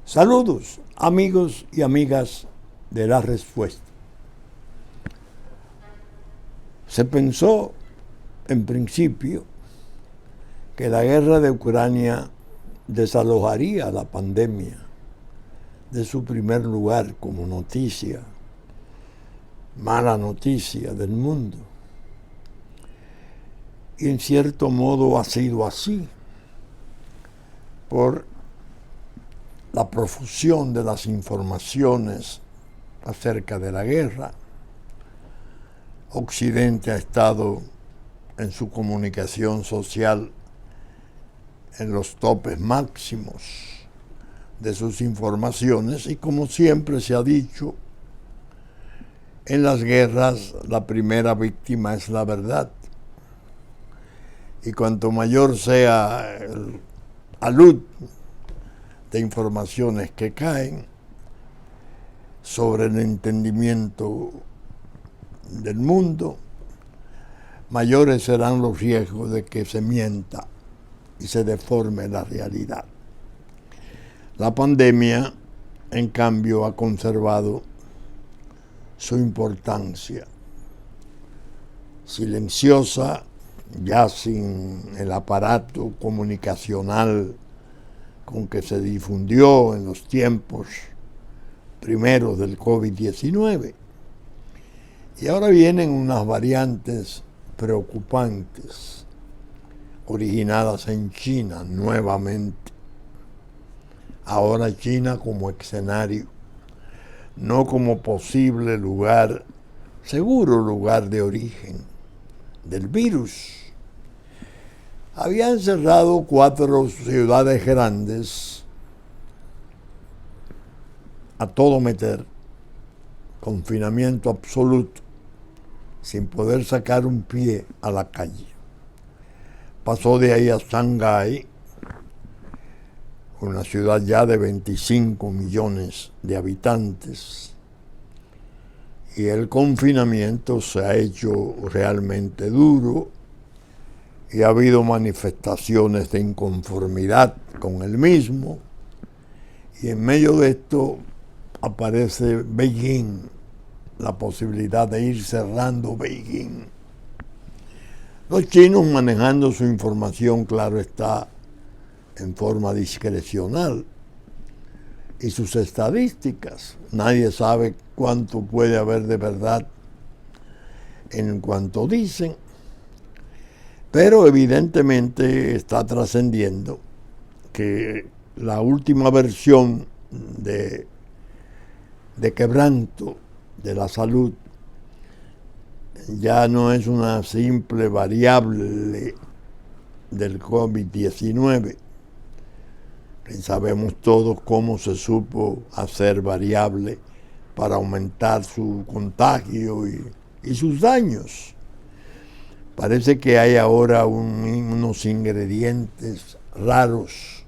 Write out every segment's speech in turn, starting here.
Saludos, amigos y amigas de La Respuesta. Se pensó, en principio, que la guerra de Ucrania desalojaría la pandemia de su primer lugar como noticia, mala noticia del mundo. Y en cierto modo ha sido así, por la profusión de las informaciones acerca de la guerra. Occidente ha estado en su comunicación social en los topes máximos de sus informaciones y, como siempre se ha dicho, en las guerras la primera víctima es la verdad. Y cuanto mayor sea el alud de informaciones que caen sobre el entendimiento del mundo, mayores serán los riesgos de que se mienta y se deforme la realidad. La pandemia, en cambio, ha conservado su importancia, silenciosa, ya sin el aparato comunicacional con que se difundió en los tiempos primeros del COVID-19. Y ahora vienen unas variantes preocupantes, originadas en China nuevamente. Ahora China como escenario, no como posible lugar, seguro lugar de origen del virus. Habían cerrado 4 ciudades grandes a todo meter, confinamiento absoluto, sin poder sacar un pie a la calle. Pasó de ahí a Shanghái, una ciudad ya de 25 millones de habitantes, y el confinamiento se ha hecho realmente duro y ha habido manifestaciones de inconformidad con el mismo, y en medio de esto aparece Beijing, la posibilidad de ir cerrando Beijing. Los chinos manejando su información, claro está, en forma discrecional, y sus estadísticas. Nadie sabe cuánto puede haber de verdad en cuanto dicen, pero evidentemente está trascendiendo que la última versión de quebranto de la salud ya no es una simple variable del COVID-19. Sabemos todos cómo se supo hacer variable para aumentar su contagio y sus daños. Parece que hay ahora unos ingredientes raros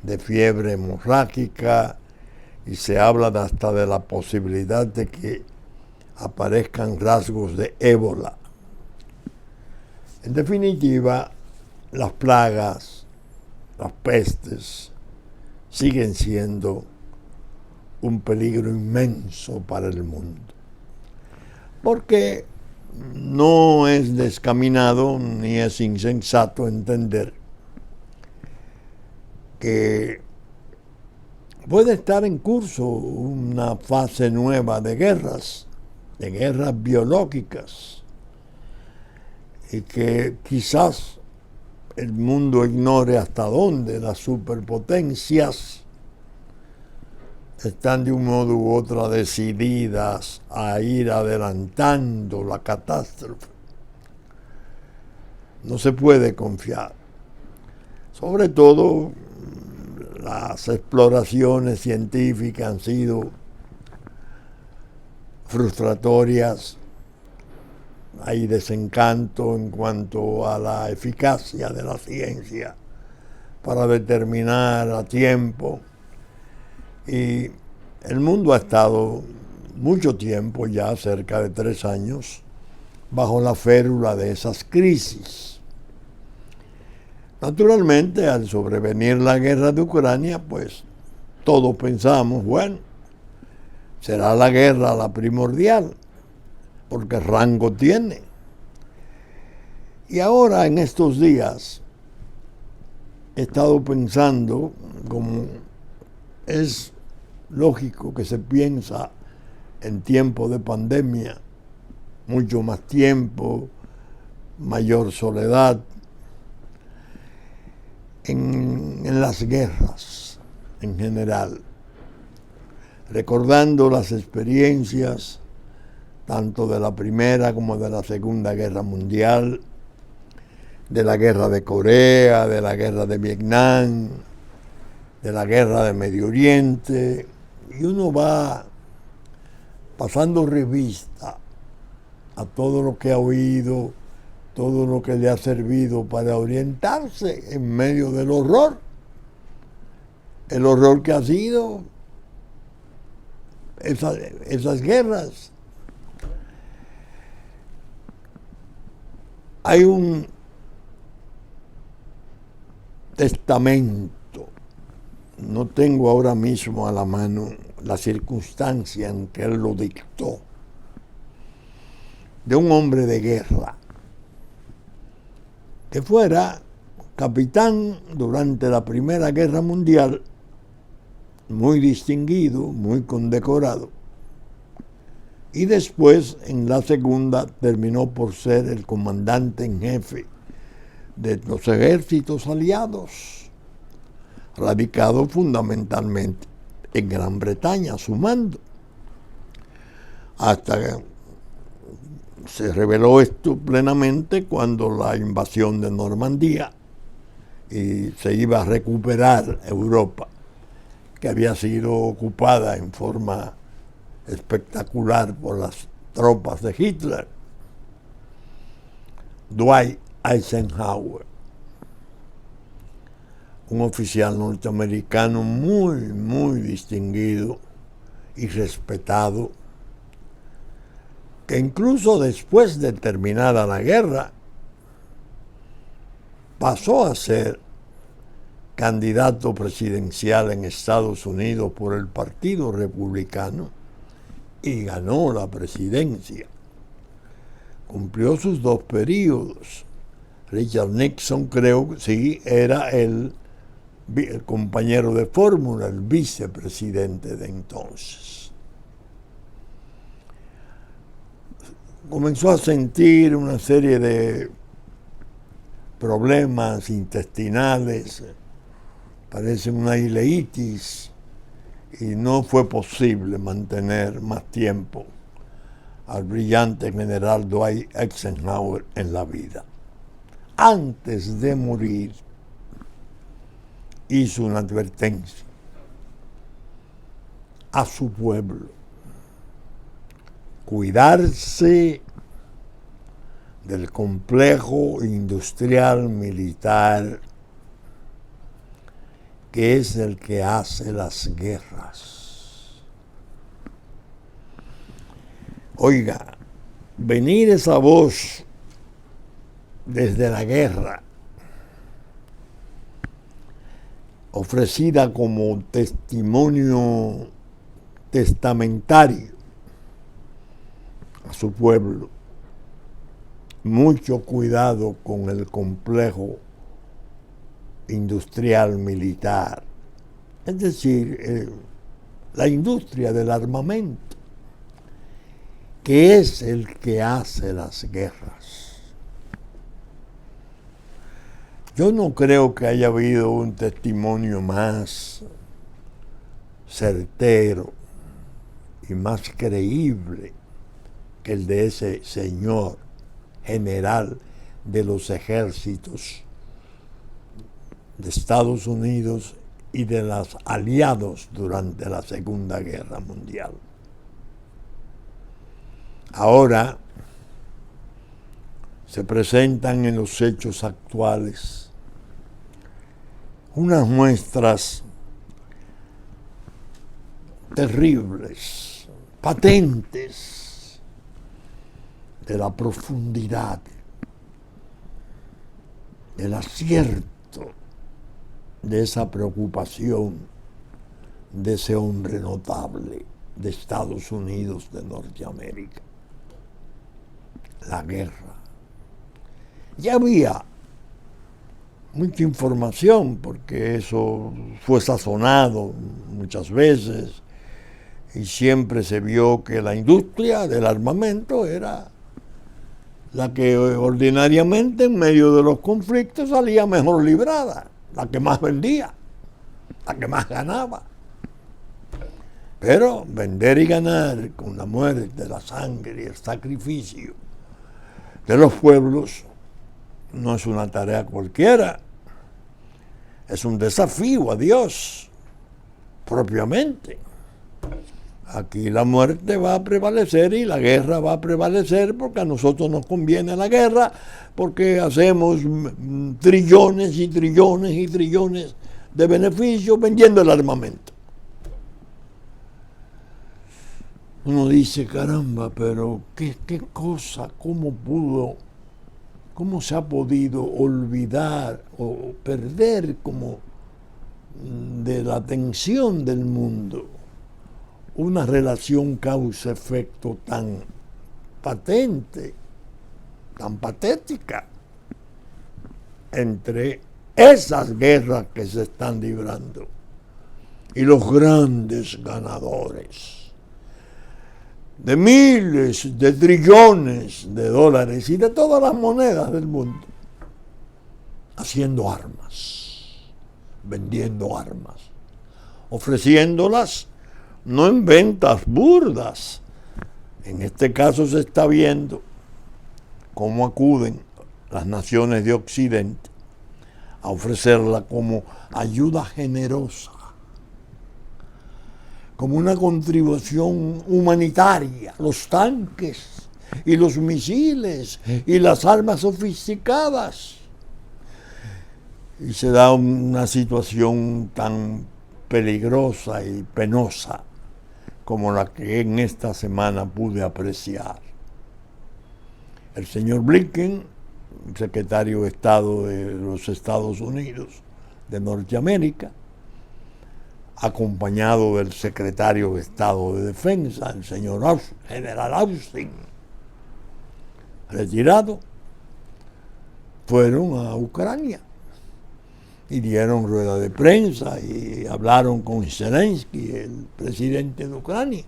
de fiebre hemorrágica y se habla hasta de la posibilidad de que aparezcan rasgos de ébola. En definitiva, las plagas, las pestes, siguen siendo un peligro inmenso para el mundo. Porque no es descaminado ni es insensato entender que puede estar en curso una fase nueva de guerras biológicas, y que quizás el mundo ignore hasta dónde las superpotencias están de un modo u otro decididas a ir adelantando la catástrofe. No se puede confiar. Sobre todo, las exploraciones científicas han sido frustratorias. Hay desencanto en cuanto a la eficacia de la ciencia para determinar a tiempo. Y el mundo ha estado mucho tiempo, ya cerca de 3 años, bajo la férula de esas crisis. Naturalmente, al sobrevenir la guerra de Ucrania, pues todos pensamos, bueno, será la guerra la primordial, porque rango tiene. Y ahora en estos días he estado pensando, como es lógico que se piensa en tiempos de pandemia, mucho más tiempo, mayor soledad, en las guerras en general, recordando las experiencias tanto de la Primera como de la Segunda Guerra Mundial, de la Guerra de Corea, de la Guerra de Vietnam, de la Guerra de Medio Oriente, y uno va pasando revista a todo lo que ha oído, todo lo que le ha servido para orientarse en medio del horror, el horror que ha sido esas guerras. Hay un testamento, no tengo ahora mismo a la mano la circunstancia en que él lo dictó, de un hombre de guerra que fuera capitán durante la Primera Guerra Mundial, muy distinguido, muy condecorado, y después en la Segunda terminó por ser el comandante en jefe de los ejércitos aliados, radicado fundamentalmente en Gran Bretaña, su mando, hasta que se reveló esto plenamente cuando la invasión de Normandía y se iba a recuperar Europa, que había sido ocupada en forma espectacular por las tropas de Hitler. Dwight Eisenhower, un oficial norteamericano muy, muy distinguido y respetado, que incluso después de terminada la guerra pasó a ser candidato presidencial en Estados Unidos por el Partido Republicano y ganó la presidencia. Cumplió sus 2 periodos. Richard Nixon, creo, sí, era el compañero de fórmula, el vicepresidente de entonces. Comenzó a sentir una serie de problemas intestinales, parece una ileitis, y no fue posible mantener más tiempo al brillante general Dwight Eisenhower en la vida. Antes de morir, hizo una advertencia a su pueblo: cuidarse del complejo industrial militar que es el que hace las guerras. Oiga, venir esa voz desde la guerra, ofrecida como testimonio testamentario a su pueblo: mucho cuidado con el complejo industrial militar, es decir, la industria del armamento, que es el que hace las guerras. Yo no creo que haya habido un testimonio más certero y más creíble que el de ese señor general de los ejércitos de Estados Unidos y de los aliados durante la Segunda Guerra Mundial. Ahora se presentan en los hechos actuales unas muestras terribles, patentes, de la profundidad, del acierto de esa preocupación de ese hombre notable de Estados Unidos de Norteamérica. La guerra. Ya había mucha información porque eso fue sazonado muchas veces y siempre se vio que la industria del armamento era la que ordinariamente en medio de los conflictos salía mejor librada, la que más vendía, la que más ganaba. Pero vender y ganar con la muerte, la sangre y el sacrificio de los pueblos no es una tarea cualquiera, es un desafío a Dios propiamente. Aquí la muerte va a prevalecer y la guerra va a prevalecer porque a nosotros nos conviene la guerra, porque hacemos trillones y trillones y trillones de beneficios vendiendo el armamento. Uno dice, caramba, pero qué cosa, cómo se ha podido olvidar o perder como de la atención del mundo una relación causa-efecto tan patente, tan patética, entre esas guerras que se están librando y los grandes ganadores de miles, de trillones de dólares y de todas las monedas del mundo, haciendo armas, vendiendo armas, ofreciéndolas no en ventas burdas. En este caso se está viendo cómo acuden las naciones de Occidente a ofrecerla como ayuda generosa, como una contribución humanitaria, los tanques y los misiles y las armas sofisticadas. Y se da una situación tan peligrosa y penosa como la que en esta semana pude apreciar. El señor Blinken, secretario de Estado de los Estados Unidos de Norteamérica, acompañado del secretario de Estado de Defensa, el señor general Austin, retirado, fueron a Ucrania y dieron rueda de prensa y hablaron con Zelensky, el presidente de Ucrania.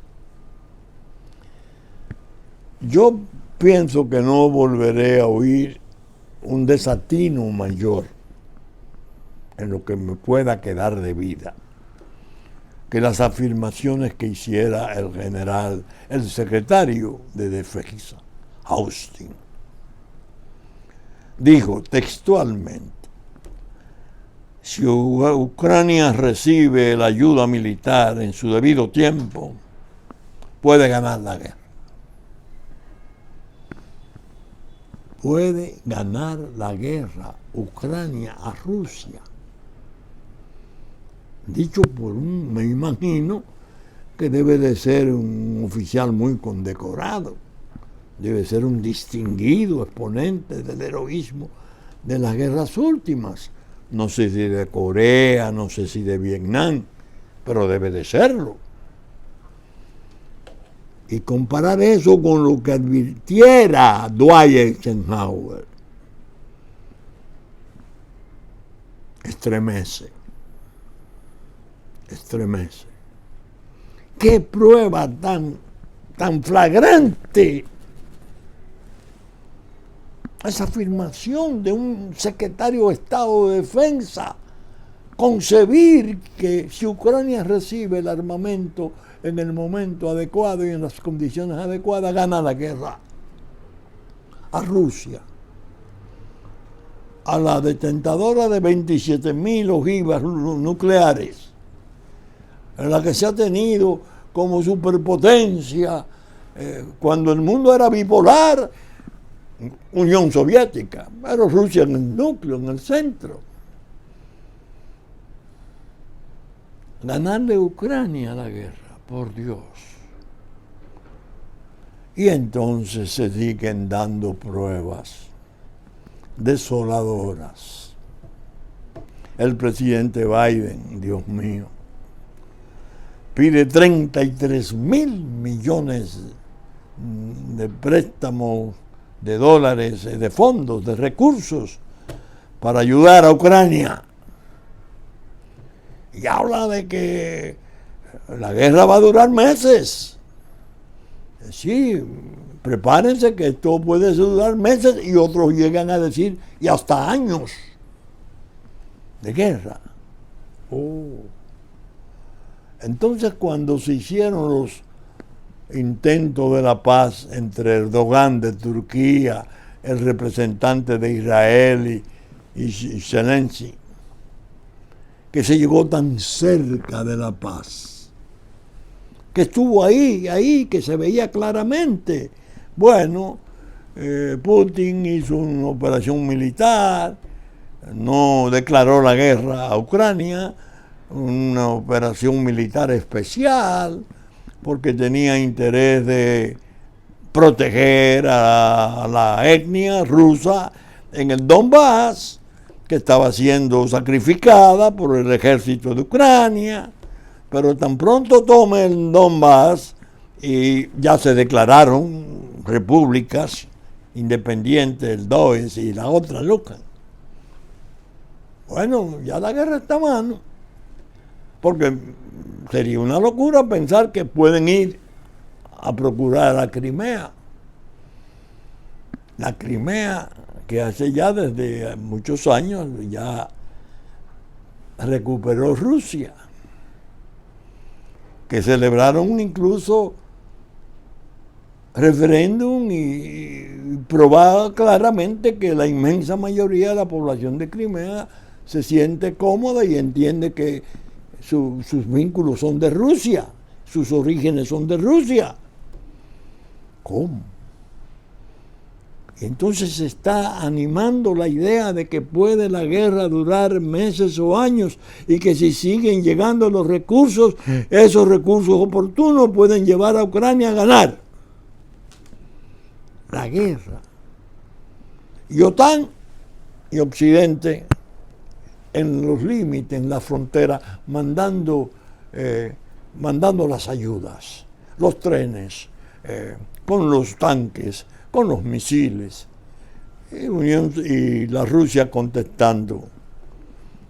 Yo pienso que no volveré a oír un desatino mayor en lo que me pueda quedar de vida que las afirmaciones que hiciera el secretario de Defensa, Austin. Dijo textualmente: si Ucrania recibe la ayuda militar en su debido tiempo, puede ganar la guerra. Puede ganar la guerra Ucrania a Rusia. Dicho por me imagino que debe de ser un oficial muy condecorado, debe ser un distinguido exponente del heroísmo de las guerras últimas. No sé si de Corea, no sé si de Vietnam, pero debe de serlo. Y comparar eso con lo que advirtiera Dwight Eisenhower estremece. Qué prueba tan flagrante esa afirmación de un secretario de Estado de Defensa, concebir que si Ucrania recibe el armamento en el momento adecuado y en las condiciones adecuadas, gana la guerra a Rusia, a la detentadora de 27,000 ojivas nucleares, en la que se ha tenido como superpotencia cuando el mundo era bipolar, Unión Soviética, pero Rusia en el núcleo, en el centro. Ganarle a Ucrania la guerra, por Dios. Y entonces se siguen dando pruebas desoladoras. El presidente Biden, Dios mío, pide 33.000 millones de préstamos de dólares, de fondos, de recursos para ayudar a Ucrania. Y habla de que la guerra va a durar meses. Sí, prepárense que esto puede durar meses, y otros llegan a decir, y hasta años de guerra. Entonces, cuando se hicieron los intentos de la paz entre Erdogan de Turquía, el representante de Israel y Zelensky, que se llegó tan cerca de la paz, que estuvo ahí, que se veía claramente. Bueno, Putin hizo una operación militar, no declaró la guerra a Ucrania, una operación militar especial, porque tenía interés de proteger a la etnia rusa en el Donbass, que estaba siendo sacrificada por el ejército de Ucrania. Pero tan pronto tome el Donbass, y ya se declararon repúblicas independientes, el Donetsk y la otra Lugansk. Bueno, ya la guerra está a mano, porque sería una locura pensar que pueden ir a procurar la Crimea. La Crimea, que hace ya desde muchos años ya recuperó Rusia, que celebraron incluso referéndum y probaba claramente que la inmensa mayoría de la población de Crimea se siente cómoda y entiende que sus vínculos son de Rusia, sus orígenes son de Rusia. ¿Cómo? Entonces se está animando la idea de que puede la guerra durar meses o años, y que si siguen llegando los recursos, esos recursos oportunos pueden llevar a Ucrania a ganar la guerra. Y OTAN y Occidente en los límites, en la frontera, mandando las ayudas, los trenes, con los tanques, con los misiles, y la Rusia contestando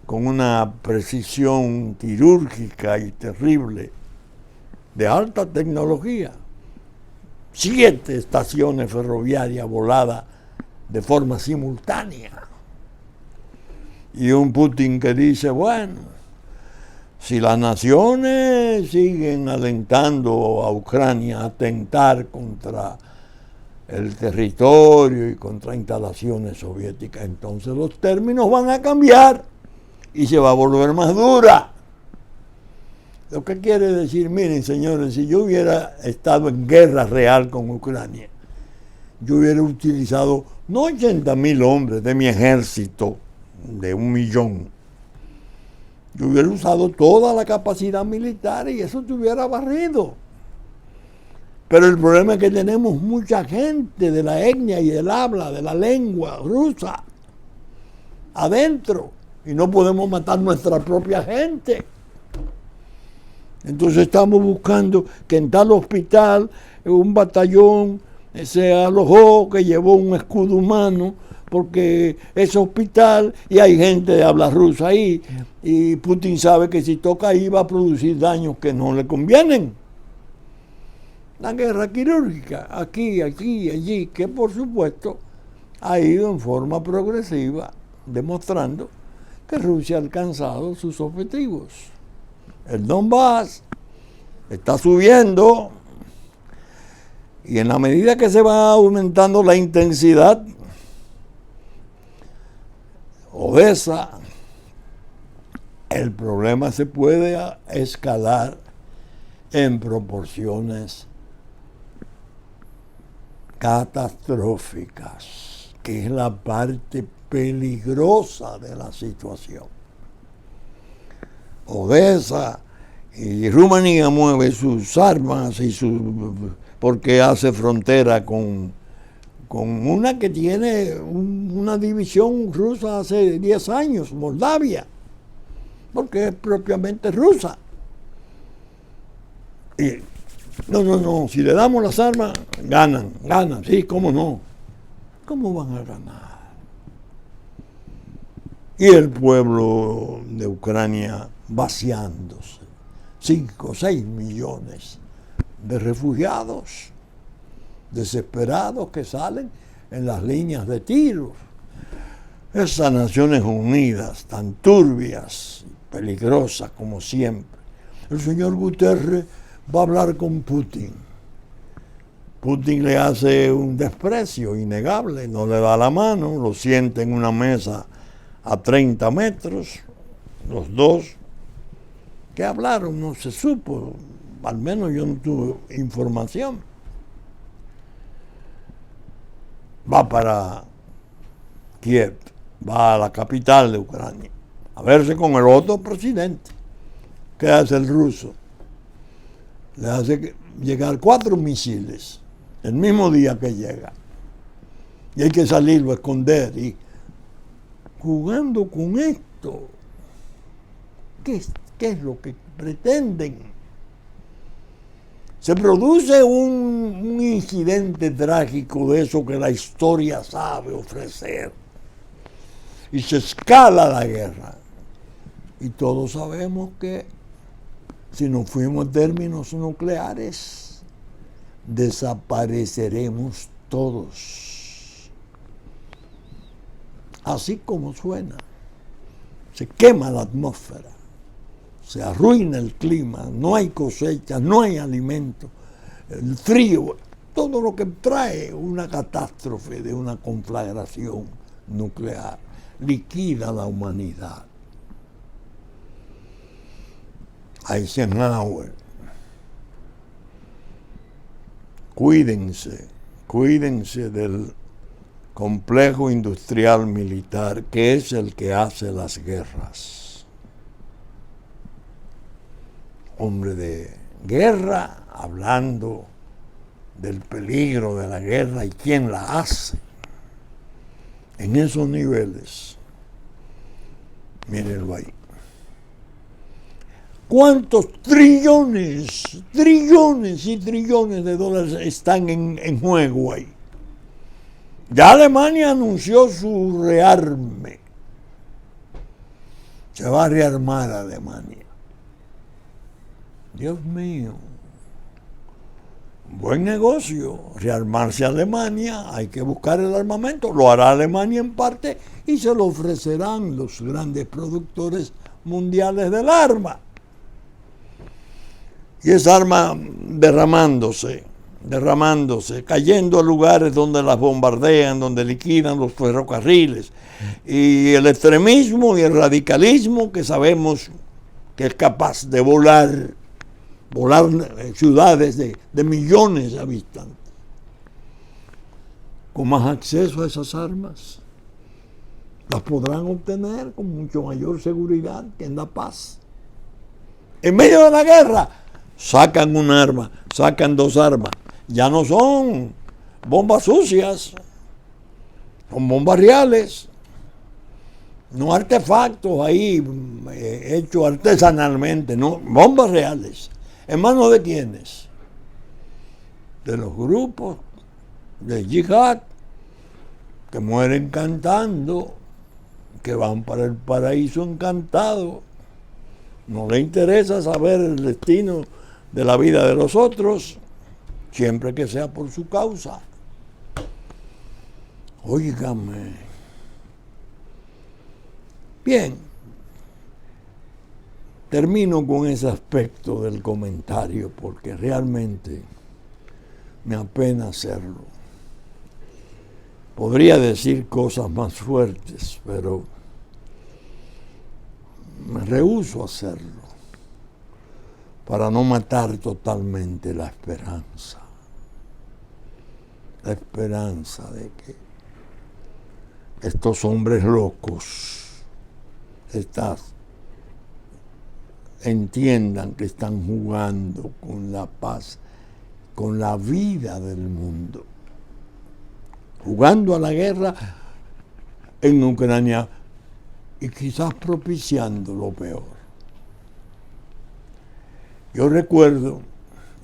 con una precisión quirúrgica y terrible, de alta tecnología. 7 estaciones ferroviarias voladas de forma simultánea. Y un Putin que dice, bueno, si las naciones siguen alentando a Ucrania a atentar contra el territorio y contra instalaciones soviéticas, entonces los términos van a cambiar y se va a volver más dura. Lo que quiere decir, miren señores, si yo hubiera estado en guerra real con Ucrania, yo hubiera utilizado no 80.000 hombres de mi ejército de 1 millón, yo hubiera usado toda la capacidad militar y eso te hubiera barrido. Pero el problema es que tenemos mucha gente de la etnia y del habla, de la lengua rusa, adentro, y no podemos matar nuestra propia gente. Entonces estamos buscando que en tal hospital un batallón se alojó, que llevó un escudo humano, porque es hospital y hay gente de habla rusa ahí, y Putin sabe que si toca ahí va a producir daños que no le convienen. La guerra quirúrgica, aquí, allí, que por supuesto ha ido en forma progresiva, demostrando que Rusia ha alcanzado sus objetivos. El Donbass está subiendo, y en la medida que se va aumentando la intensidad, Odessa, el problema se puede escalar en proporciones catastróficas, que es la parte peligrosa de la situación. Odessa y Rumanía mueve sus armas porque hace frontera con una que tiene una división rusa hace 10 años, Moldavia, porque es propiamente rusa. Y, no, si le damos las armas, ganan, sí, cómo no. ¿Cómo van a ganar? Y el pueblo de Ucrania vaciándose, 5 o 6 millones de refugiados desesperados que salen en las líneas de tiros. Esas Naciones Unidas, tan turbias, peligrosas como siempre. El señor Guterres va a hablar con Putin. Putin le hace un desprecio innegable, no le da la mano, lo sienta en una mesa a 30 metros, los dos. ¿Qué hablaron? No se supo, al menos yo no tuve información. Va para Kiev, va a la capital de Ucrania, a verse con el otro presidente. ¿Qué hace el ruso? Le hace llegar 4 misiles el mismo día que llega. Y hay que salirlo a esconder. Y jugando con esto, ¿qué es lo que pretenden? Se produce un incidente trágico de eso que la historia sabe ofrecer. Y se escala la guerra. Y todos sabemos que si nos fuimos a términos nucleares, desapareceremos todos. Así como suena. Se quema la atmósfera, se arruina el clima, no hay cosechas, no hay alimento, el frío, todo lo que trae una catástrofe de una conflagración nuclear, liquida a la humanidad. Eisenhower, cuídense del complejo industrial militar, que es el que hace las guerras. Hombre de guerra, hablando del peligro de la guerra y quién la hace. En esos niveles, mírenlo ahí. ¿Cuántos trillones y trillones de dólares están en juego ahí? Ya Alemania anunció su rearme. Se va a rearmar Alemania. Dios mío. Buen negocio. Rearmarse Alemania. Hay que buscar el armamento. Lo hará Alemania en parte y se lo ofrecerán los grandes productores mundiales del arma. Y esa arma derramándose, cayendo a lugares donde las bombardean, donde liquidan los ferrocarriles. Y el extremismo y el radicalismo que sabemos que es capaz de volar ciudades de millones de habitantes. Con más acceso a esas armas, las podrán obtener con mucho mayor seguridad que en la paz. En medio de la guerra, sacan un arma, sacan 2 armas. Ya no son bombas sucias, son bombas reales, no artefactos ahí hechos artesanalmente, no, bombas reales. ¿En manos de quiénes? De los grupos de yihad que mueren cantando, que van para el paraíso encantado. No le interesa saber el destino de la vida de los otros, siempre que sea por su causa. Óigame. Bien, termino con ese aspecto del comentario porque realmente me apena hacerlo. Podría decir cosas más fuertes, pero me rehúso a hacerlo para no matar totalmente la esperanza. La esperanza de que estos hombres locos entiendan que están jugando con la paz, con la vida del mundo, jugando a la guerra en Ucrania y quizás propiciando lo peor. Yo recuerdo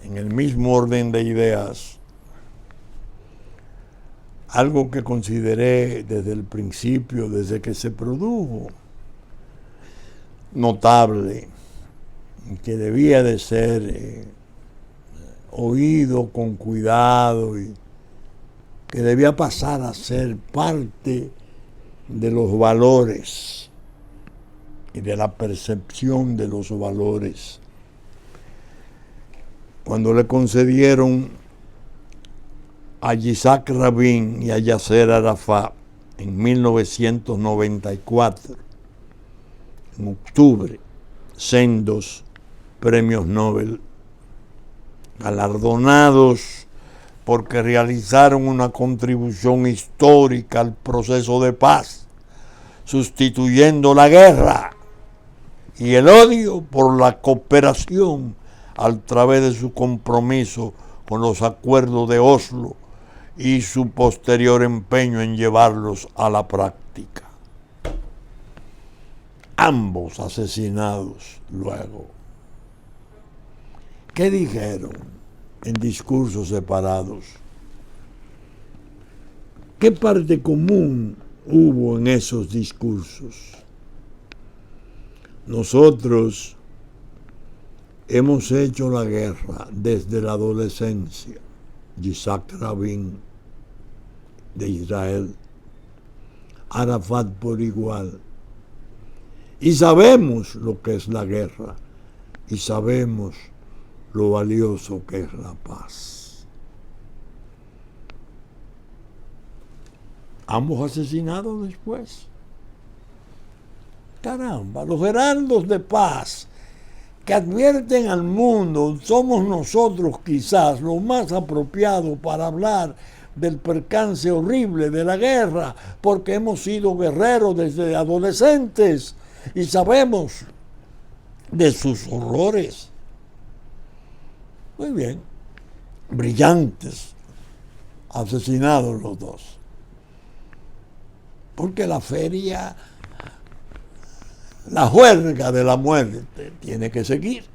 en el mismo orden de ideas, algo que consideré desde el principio, desde que se produjo, notable, que debía de ser oído con cuidado y que debía pasar a ser parte de los valores y de la percepción de los valores. Cuando le concedieron a Yitzhak Rabin y a Yasser Arafat en 1994, en octubre, sendos premios Nobel, galardonados porque realizaron una contribución histórica al proceso de paz, sustituyendo la guerra y el odio por la cooperación a través de su compromiso con los acuerdos de Oslo y su posterior empeño en llevarlos a la práctica. Ambos asesinados luego. ¿Qué dijeron en discursos separados? ¿Qué parte común hubo en esos discursos? Nosotros hemos hecho la guerra desde la adolescencia. Yitzhak Rabin de Israel, Arafat por igual. Y sabemos lo que es la guerra y sabemos lo valioso que es la paz. Ambos asesinados después. Caramba, los heraldos de paz que advierten al mundo, somos nosotros quizás los más apropiados para hablar del percance horrible de la guerra, porque hemos sido guerreros desde adolescentes y sabemos de sus horrores. Muy bien, brillantes, asesinados los dos. Porque la feria, la juerga de la muerte, tiene que seguir.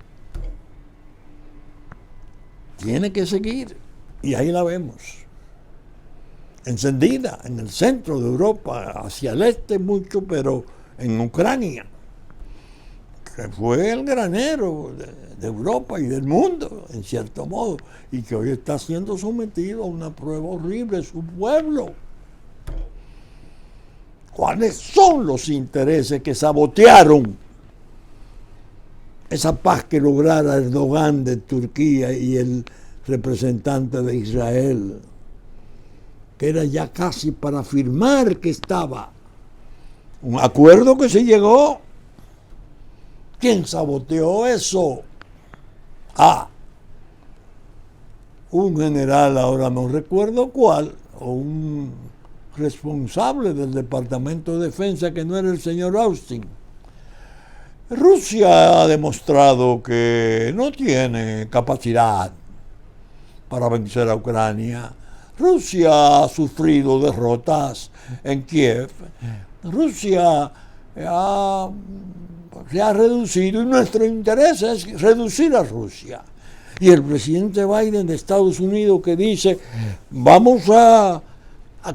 Tiene que seguir. Y ahí la vemos. Encendida en el centro de Europa, hacia el este mucho, pero en Ucrania, que fue el granero de Europa y del mundo, en cierto modo, y que hoy está siendo sometido a una prueba horrible, su pueblo. ¿Cuáles son los intereses que sabotearon esa paz que lograra Erdogan de Turquía y el representante de Israel? Que era ya casi para firmar que estaba un acuerdo que se llegó. ¿Quién saboteó eso? Un general, ahora no recuerdo cuál, o un responsable del Departamento de Defensa que no era el señor Austin. Rusia ha demostrado que no tiene capacidad para vencer a Ucrania. Rusia ha sufrido derrotas en Kiev. Rusia se ha reducido y nuestro interés es reducir a Rusia. Y el presidente Biden de Estados Unidos que dice, vamos a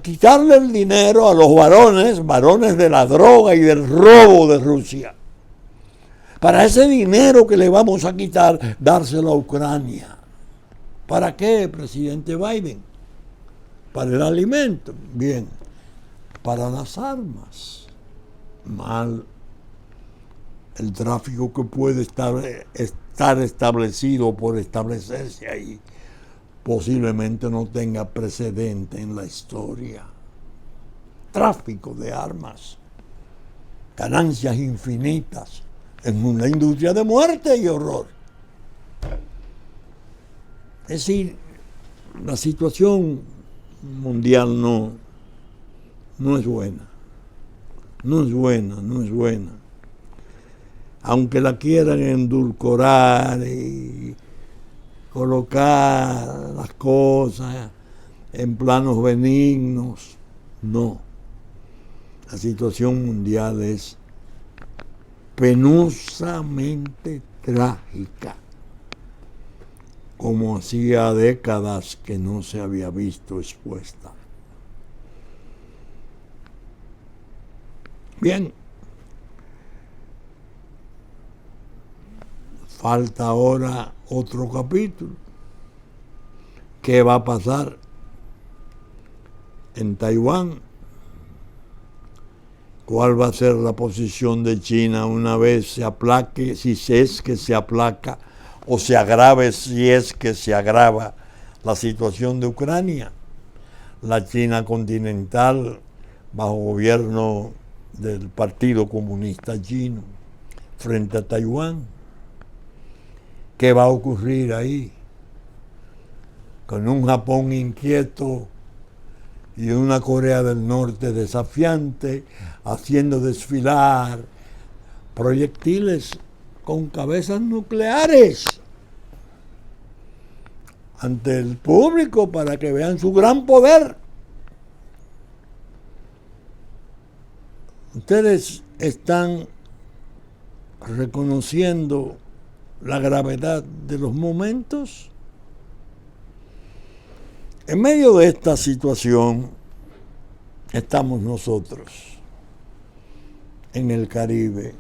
quitarle el dinero a los varones de la droga y del robo de Rusia. Para ese dinero que le vamos a quitar, dárselo a Ucrania. ¿Para qué, presidente Biden? Para el alimento, bien. Para las armas, mal. El tráfico que puede estar establecido por establecerse ahí posiblemente no tenga precedente en la historia. Tráfico de armas, ganancias infinitas en una industria de muerte y horror. Es decir, la situación mundial no es buena. No es buena. Aunque la quieran endulcorar y colocar las cosas en planos benignos, no. La situación mundial es penosamente trágica. como hacía décadas que no se había visto expuesta. Bien, falta ahora otro capítulo. ¿Qué va a pasar en Taiwán? ¿Cuál va a ser la posición de China una vez se aplaque, si es que se aplaca, o se agrave si es que se agrava la situación de Ucrania? La China continental, bajo gobierno del Partido Comunista Chino, frente a Taiwán. ¿Qué va a ocurrir ahí? Con un Japón inquieto y una Corea del Norte desafiante, haciendo desfilar proyectiles con cabezas nucleares ante el público para que vean su gran poder. Ustedes están reconociendo la gravedad de los momentos. En medio de esta situación estamos nosotros en el Caribe.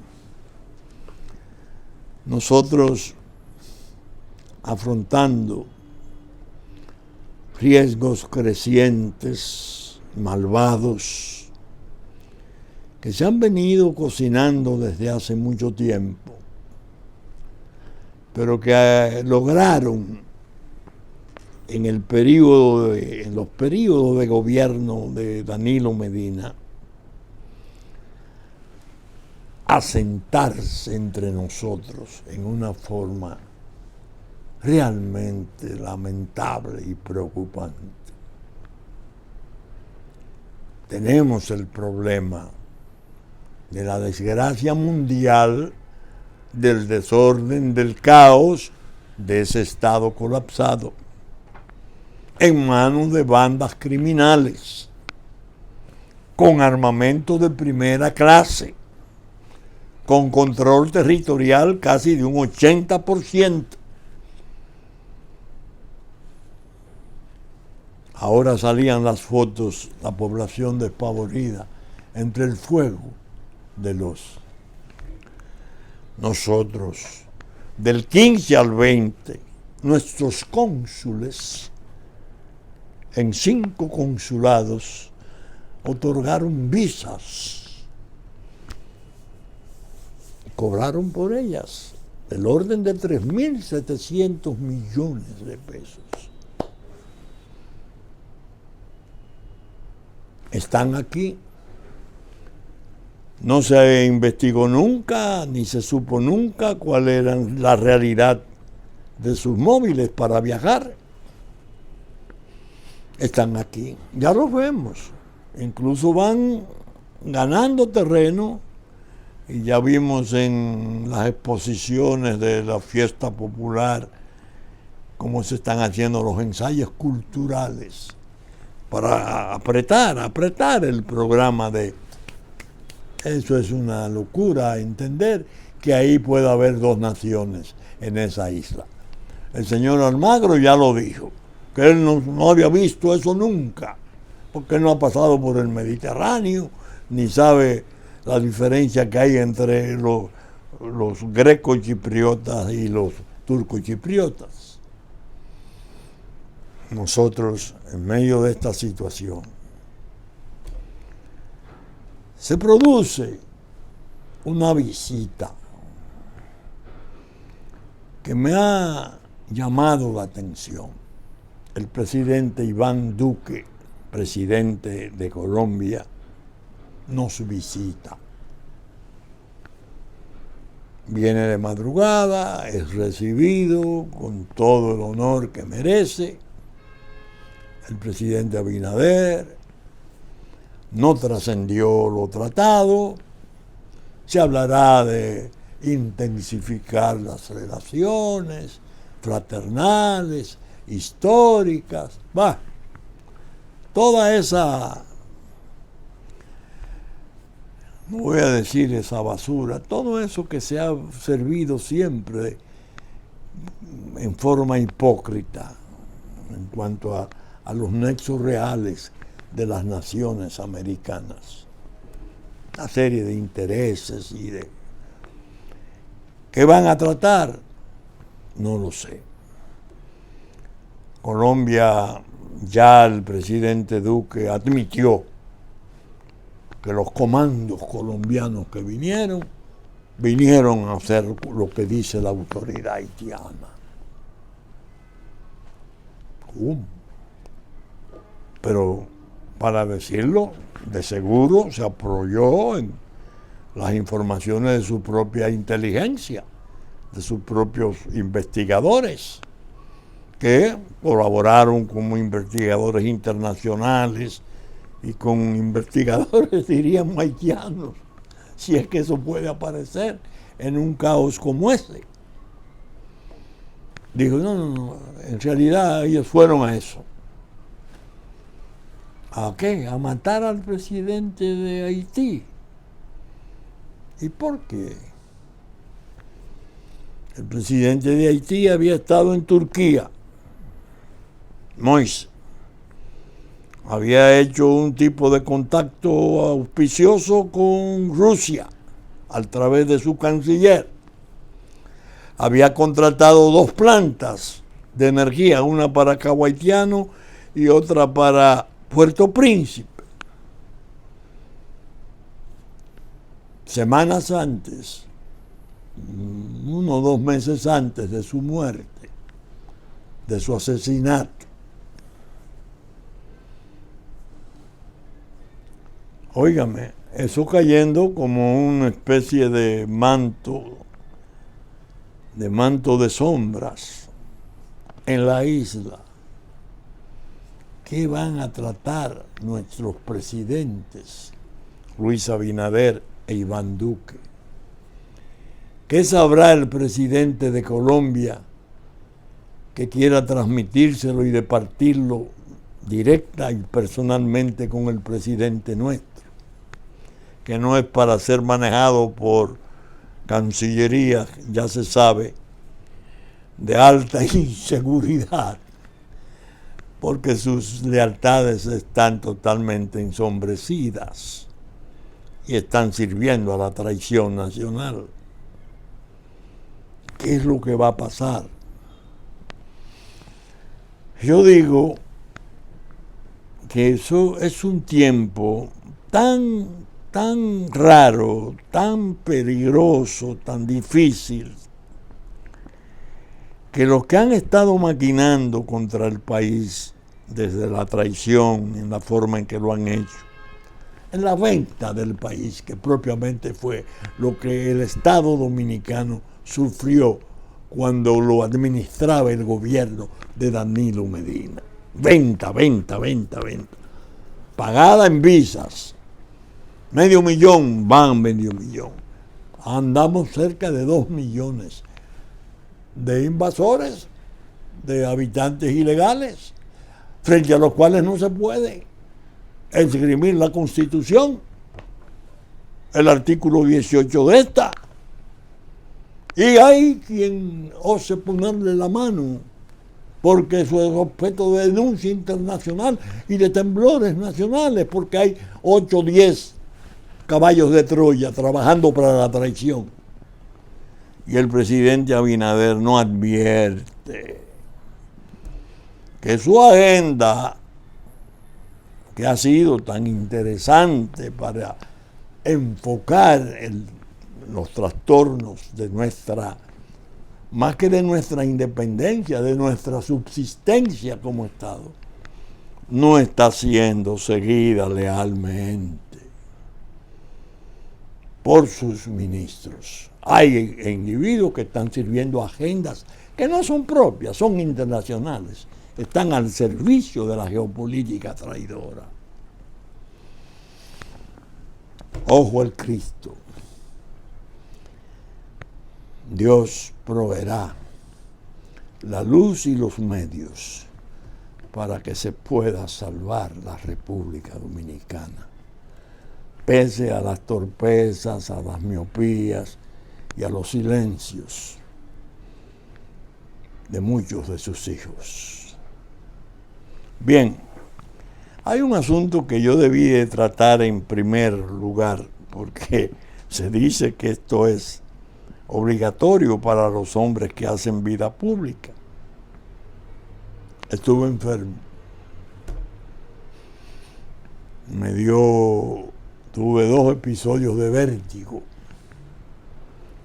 Nosotros afrontando riesgos crecientes, malvados, que se han venido cocinando desde hace mucho tiempo, pero que lograron en los periodos de gobierno de Danilo Medina asentarse entre nosotros en una forma realmente lamentable y preocupante. Tenemos el problema de la desgracia mundial, del desorden, del caos, de ese estado colapsado, en manos de bandas criminales, con armamento de primera clase, con control territorial casi de un 80%. Ahora salían las fotos, la población despavorida, entre el fuego de nosotros. Del 15 al 20, nuestros cónsules en 5 consulados otorgaron visas, cobraron por ellas del orden de 3.700 millones de pesos. Están aquí. No se investigó nunca, ni se supo nunca cuál era la realidad de sus móviles para viajar. Están aquí, ya los vemos. Incluso van ganando terreno y ya vimos en las exposiciones de la fiesta popular cómo se están haciendo los ensayos culturales para apretar el programa de... Eso es una locura, entender que ahí puede haber 2 naciones en esa isla. El señor Almagro ya lo dijo, que él no había visto eso nunca, porque no ha pasado por el Mediterráneo, ni sabe la diferencia que hay entre los greco-chipriotas y los turco-chipriotas. Nosotros, en medio de esta situación, se produce una visita que me ha llamado la atención. El presidente Iván Duque, presidente de Colombia, nos visita. Viene de madrugada, es recibido con todo el honor que merece. El presidente Abinader no trascendió lo tratado. Se hablará de intensificar las relaciones fraternales, históricas, toda esa, no voy a decir esa basura, todo eso que se ha servido siempre en forma hipócrita en cuanto a los nexos reales de las naciones americanas. Una serie de intereses y de... ¿Qué van a tratar? No lo sé. Colombia, ya el presidente Duque admitió que los comandos colombianos que vinieron a hacer lo que dice la autoridad haitiana. Pero para decirlo, de seguro se apoyó en las informaciones de su propia inteligencia, de sus propios investigadores, que colaboraron como investigadores internacionales y con investigadores, diríamos, haitianos, si es que eso puede aparecer en un caos como ese. Dijo, no, en realidad ellos fueron a eso. ¿A qué? A matar al presidente de Haití. ¿Y por qué? El presidente de Haití había estado en Turquía. Moïse había hecho un tipo de contacto auspicioso con Rusia a través de su canciller. Había contratado 2 plantas de energía, una para Cabo Haitiano y otra para Puerto Príncipe. Semanas antes, 1 o 2 meses antes de su muerte, de su asesinato. Óigame, eso cayendo como una especie de manto de sombras en la isla. ¿Qué van a tratar nuestros presidentes, Luis Abinader e Iván Duque? ¿Qué sabrá el presidente de Colombia que quiera transmitírselo y departirlo directa y personalmente con el presidente nuestro? Que no es para ser manejado por Cancillería, ya se sabe, de alta inseguridad, porque sus lealtades están totalmente ensombrecidas y están sirviendo a la traición nacional. ¿Qué es lo que va a pasar? Yo digo que eso es un tiempo tan raro, tan peligroso, tan difícil, que los que han estado maquinando contra el país desde la traición, en la forma en que lo han hecho, en la venta del país, que propiamente fue lo que el Estado dominicano sufrió cuando lo administraba el gobierno de Danilo Medina. Venta, pagada en visas. $500,000, van $500,000. Andamos cerca de 2 millones de invasores, de habitantes ilegales, frente a los cuales no se puede esgrimir la Constitución, el artículo 18 de esta. Y hay quien ose ponerle la mano, porque eso es objeto de denuncia internacional y de temblores nacionales, porque hay 8 o 10 caballos de Troya trabajando para la traición. Y el presidente Abinader no advierte que su agenda, que ha sido tan interesante para enfocar los trastornos de nuestra, más que de nuestra independencia, de nuestra subsistencia como Estado, no está siendo seguida lealmente por sus ministros. Hay individuos que están sirviendo agendas que no son propias, son internacionales, están al servicio de la geopolítica traidora. Ojo al Cristo. Dios proveerá la luz y los medios para que se pueda salvar la República Dominicana, pese a las torpezas, a las miopías y a los silencios de muchos de sus hijos. Bien, hay un asunto que yo debí de tratar en primer lugar, porque se dice que esto es obligatorio para los hombres que hacen vida pública. Estuve enfermo. Tuve 2 episodios de vértigo.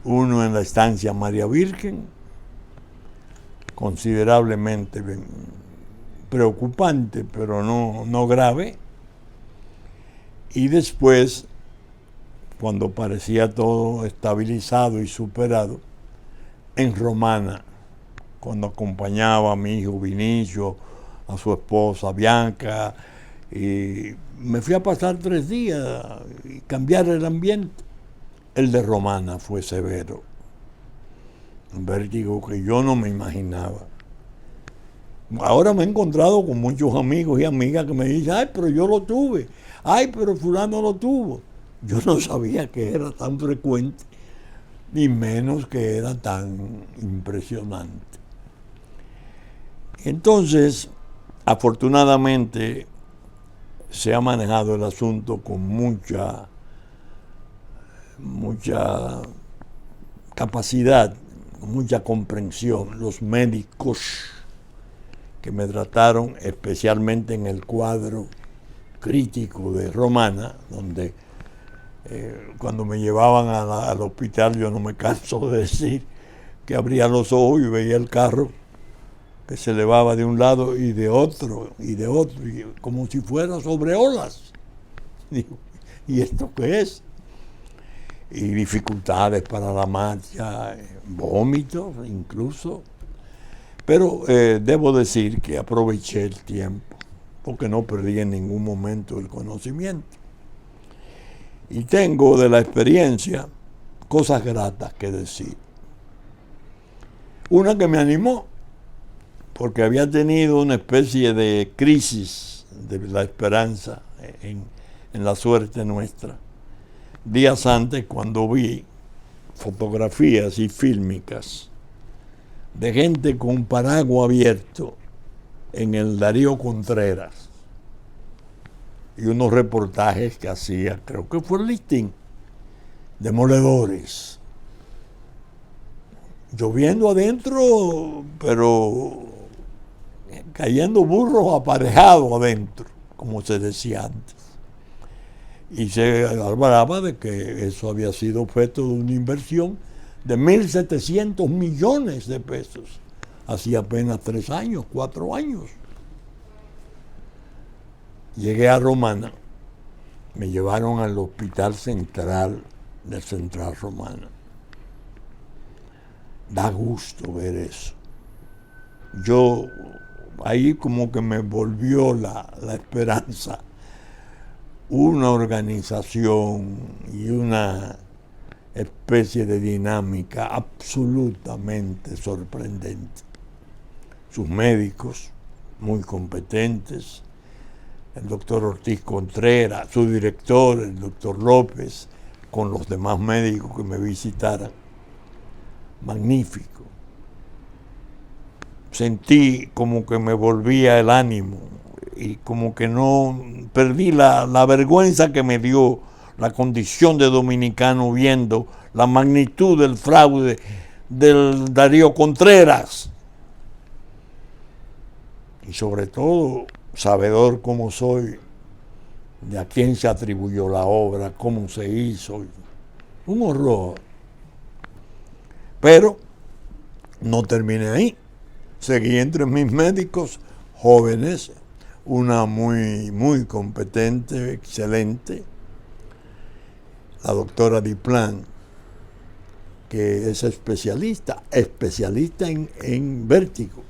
Uno en la estancia María Virgen, considerablemente preocupante, pero no grave. Y después, cuando parecía todo estabilizado y superado, en Romana, cuando acompañaba a mi hijo Vinicio, a su esposa Bianca, y me fui a pasar 3 días y cambiar el ambiente. El de Romana fue severo, un vértigo que yo no me imaginaba. Ahora me he encontrado con muchos amigos y amigas que me dicen, ay, pero yo lo tuve, ay, pero fulano lo tuvo. Yo no sabía que era tan frecuente, ni menos que era tan impresionante. Entonces, afortunadamente, se ha manejado el asunto con mucha capacidad, mucha comprensión. Los médicos que me trataron, especialmente en el cuadro crítico de Romana, donde cuando me llevaban al hospital, yo no me canso de decir que abría los ojos y veía el carro que se elevaba de un lado y de otro, y como si fuera sobre olas. Digo, ¿y esto qué es? Y dificultades para la marcha, vómitos incluso. Pero debo decir que aproveché el tiempo, porque no perdí en ningún momento el conocimiento. Y tengo de la experiencia cosas gratas que decir. Una que me animó, porque había tenido una especie de crisis de la esperanza en la suerte nuestra. Días antes, cuando vi fotografías y fílmicas de gente con paraguas abierto en el Darío Contreras y unos reportajes que hacía, creo que fue el Listín, demoledores, lloviendo adentro, pero cayendo burros aparejados adentro, como se decía antes. Y se hablaba de que eso había sido objeto de una inversión de 1.700 millones de pesos, hacía apenas 3 años, 4 años. Llegué a Romana, me llevaron al Hospital Central de Central Romana. Da gusto ver eso. Yo, ahí como que me volvió la esperanza. Una organización y una especie de dinámica absolutamente sorprendente. Sus médicos, muy competentes, el doctor Ortiz Contreras, su director, el doctor López, con los demás médicos que me visitaran. Magnífico. Sentí como que me volvía el ánimo y como que no perdí la vergüenza que me dio la condición de dominicano viendo la magnitud del fraude del Darío Contreras. Y sobre todo, sabedor como soy de a quién se atribuyó la obra, cómo se hizo. Un horror. Pero no terminé ahí. Seguí entre mis médicos jóvenes, una muy competente, excelente, la doctora Diplan, que es especialista en vértigo.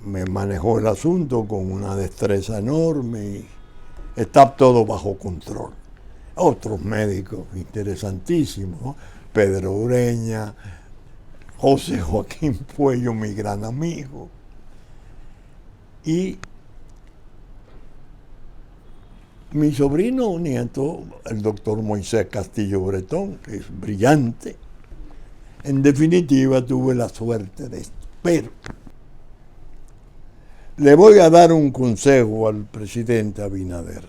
Me manejó el asunto con una destreza enorme y está todo bajo control. Otros médicos interesantísimos, ¿no? Pedro Ureña, José Joaquín Puello, mi gran amigo, y mi sobrino nieto, el doctor Moisés Castillo Bretón, que es brillante, En definitiva, tuve la suerte de esto. Pero le voy a dar un consejo al presidente Abinader.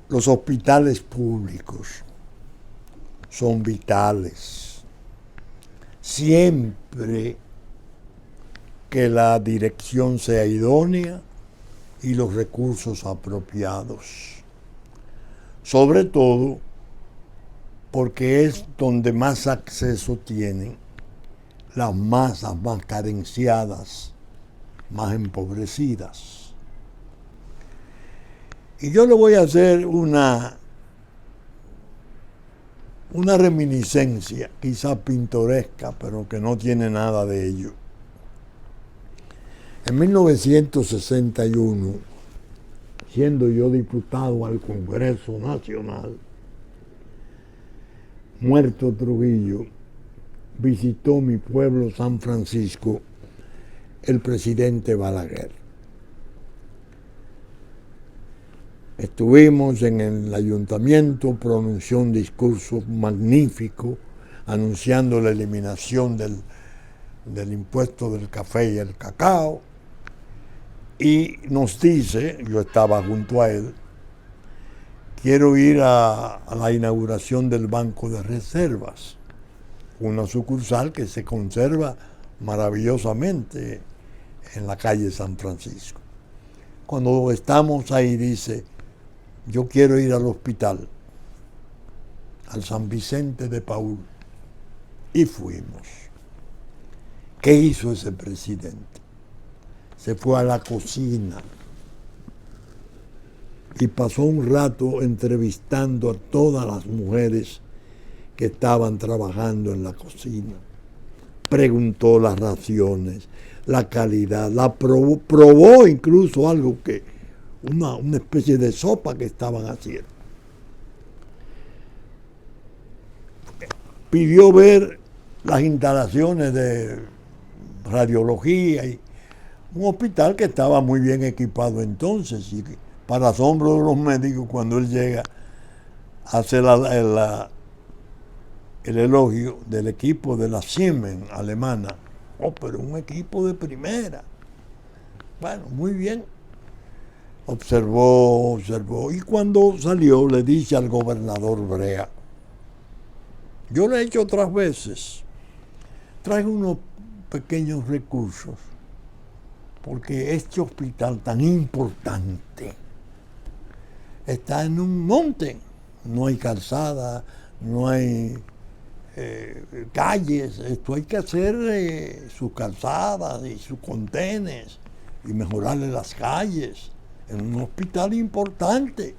Los hospitales públicos son vitales. Siempre que la dirección sea idónea y los recursos apropiados. Sobre todo porque es donde más acceso tienen las masas más carenciadas, más empobrecidas. Y yo le voy a hacer una reminiscencia, quizá pintoresca, pero que no tiene nada de ello. En 1961, siendo yo diputado al Congreso Nacional, muerto Trujillo, visitó mi pueblo San Francisco el presidente Balaguer. Estuvimos en el ayuntamiento, pronunció un discurso magnífico anunciando la eliminación del impuesto del café y el cacao, y nos dice, yo estaba junto a él, quiero ir a la inauguración del Banco de Reservas, una sucursal que se conserva maravillosamente en la calle San Francisco. Cuando estamos ahí dice, yo quiero ir al hospital, al San Vicente de Paúl, y fuimos. ¿Qué hizo ese presidente? Se fue a la cocina y pasó un rato entrevistando a todas las mujeres que estaban trabajando en la cocina. Preguntó las raciones, la calidad, la probó incluso algo que, una especie de sopa que estaban haciendo. Pidió ver las instalaciones de radiología y un hospital que estaba muy bien equipado entonces, y para asombro de los médicos, cuando él llega a hacer el elogio del equipo de la Siemens alemana. Oh, pero un equipo de primera. Bueno, muy bien. Observó, y cuando salió le dice al gobernador Brea, yo lo he hecho otras veces, traigo unos pequeños recursos, porque este hospital tan importante está en un monte, no hay calzada, no hay calles, esto hay que hacer sus calzadas y sus contenes y mejorarle las calles en un hospital importante.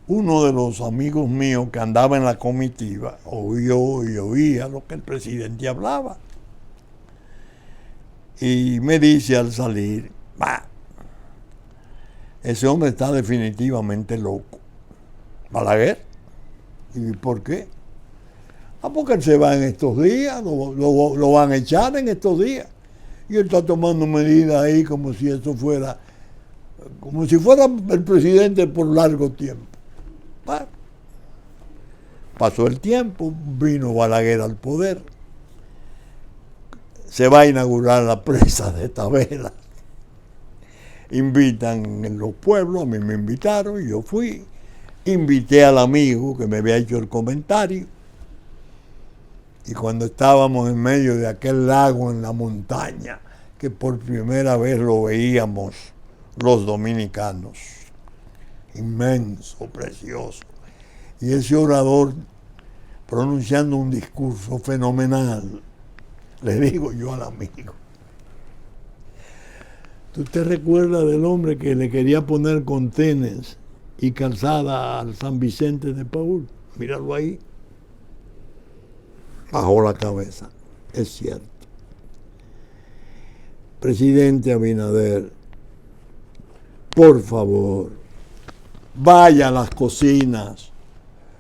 Uno de los amigos míos que andaba en la comitiva oyó y oía lo que el presidente hablaba y me dice al salir, bah, ese hombre está definitivamente loco. Balaguer. ¿Y por qué? Porque él se va en estos días, lo van a echar en estos días. Y él está tomando medidas ahí como si eso fuera, como si fuera el presidente por largo tiempo. Bueno, pasó el tiempo, vino Balaguer al poder, se va a inaugurar la presa de Tavera. Invitan en los pueblos, a mí me invitaron y yo fui. Invité al amigo que me había hecho el comentario. Y cuando estábamos en medio de aquel lago en la montaña, que por primera vez lo veíamos los dominicanos, inmenso, precioso, y ese orador pronunciando un discurso fenomenal, le digo yo al amigo, ¿tú te recuerdas del hombre que le quería poner contenes y calzada al San Vicente de Paúl? Míralo ahí. Bajó la cabeza. Es cierto. Presidente Abinader, por favor, vaya a las cocinas,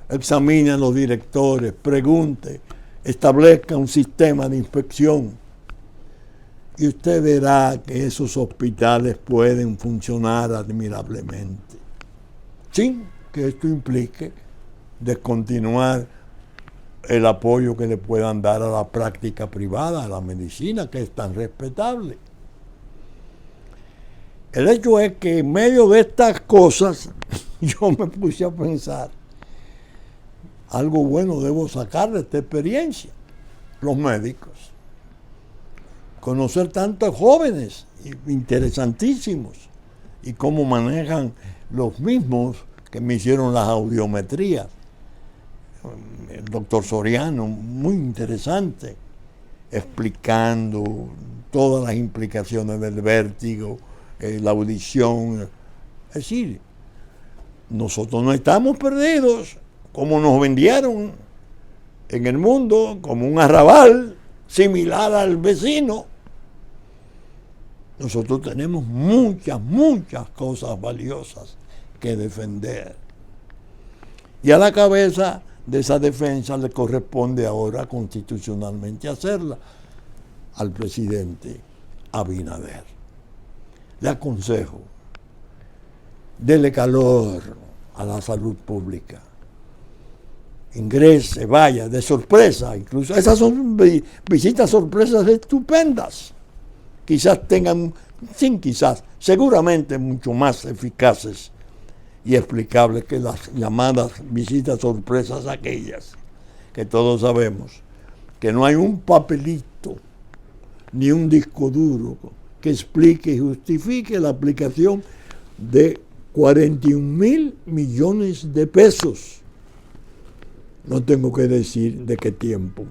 examine a los directores, pregunte, establezca un sistema de inspección y usted verá que esos hospitales pueden funcionar admirablemente, sin que esto implique descontinuar el apoyo que le puedan dar a la práctica privada, a la medicina, que es tan respetable. El hecho es que en medio de estas cosas yo me puse a pensar, algo bueno debo sacar de esta experiencia. Los médicos. Conocer tantos jóvenes interesantísimos y cómo manejan los mismos que me hicieron las audiometrías. El doctor Soriano, muy interesante, explicando todas las implicaciones del vértigo, la audición. Es decir, nosotros no estamos perdidos, como nos vendieron en el mundo, como un arrabal similar al vecino. Nosotros tenemos muchas cosas valiosas que defender. Y a la cabeza de esa defensa le corresponde ahora constitucionalmente hacerla al presidente Abinader. Le aconsejo, dele calor a la salud pública. Ingrese, vaya, de sorpresa, incluso. Esas son visitas sorpresas estupendas. Quizás tengan, seguramente mucho más eficaces y explicables que las llamadas visitas sorpresas aquellas, que todos sabemos que no hay un papelito ni un disco duro que explique y justifique la aplicación de 41,000 millones de pesos. No tengo que decir de qué tiempo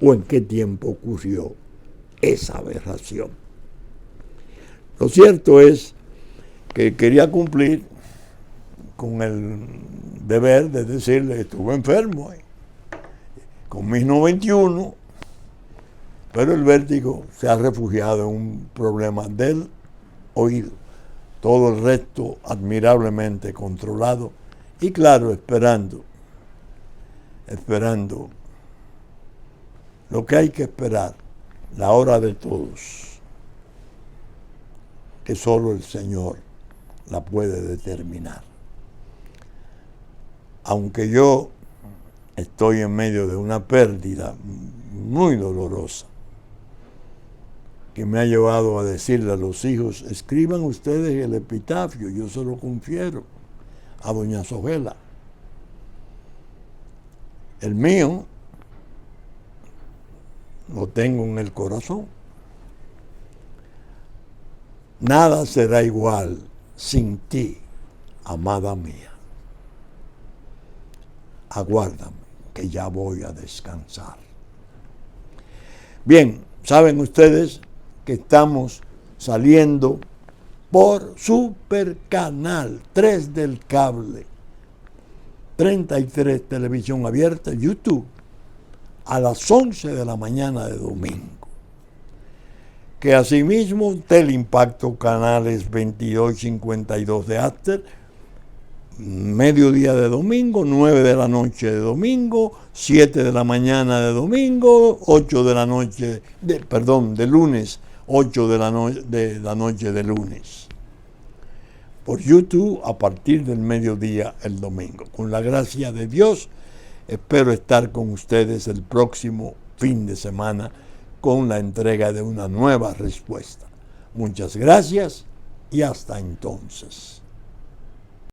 o en qué tiempo ocurrió esa aberración. Lo cierto es que quería cumplir con el deber de decirle que estuve enfermo con mis 91, pero el vértigo se ha refugiado en un problema del oído. Todo el resto admirablemente controlado y claro, esperando lo que hay que esperar, la hora de todos, que solo el Señor la puede determinar. Aunque yo estoy en medio de una pérdida muy dolorosa, que me ha llevado a decirle a los hijos, escriban ustedes el epitafio, yo se lo confiero a doña Sogela. El mío lo tengo en el corazón. Nada será igual sin ti, amada mía. Aguárdame, que ya voy a descansar. Bien, saben ustedes que estamos saliendo por Supercanal 3 del cable, 33 televisión abierta, YouTube, a las 11 de la mañana de domingo. Que asimismo Teleimpacto canales 22 y 52 de After, mediodía de domingo, 9 de la noche de domingo, 7 de la mañana de domingo, 8 de la noche, de lunes, 8 de la noche de lunes. Por YouTube a partir del mediodía el domingo. Con la gracia de Dios, espero estar con ustedes el próximo fin de semana con la entrega de una nueva respuesta. Muchas gracias y hasta entonces.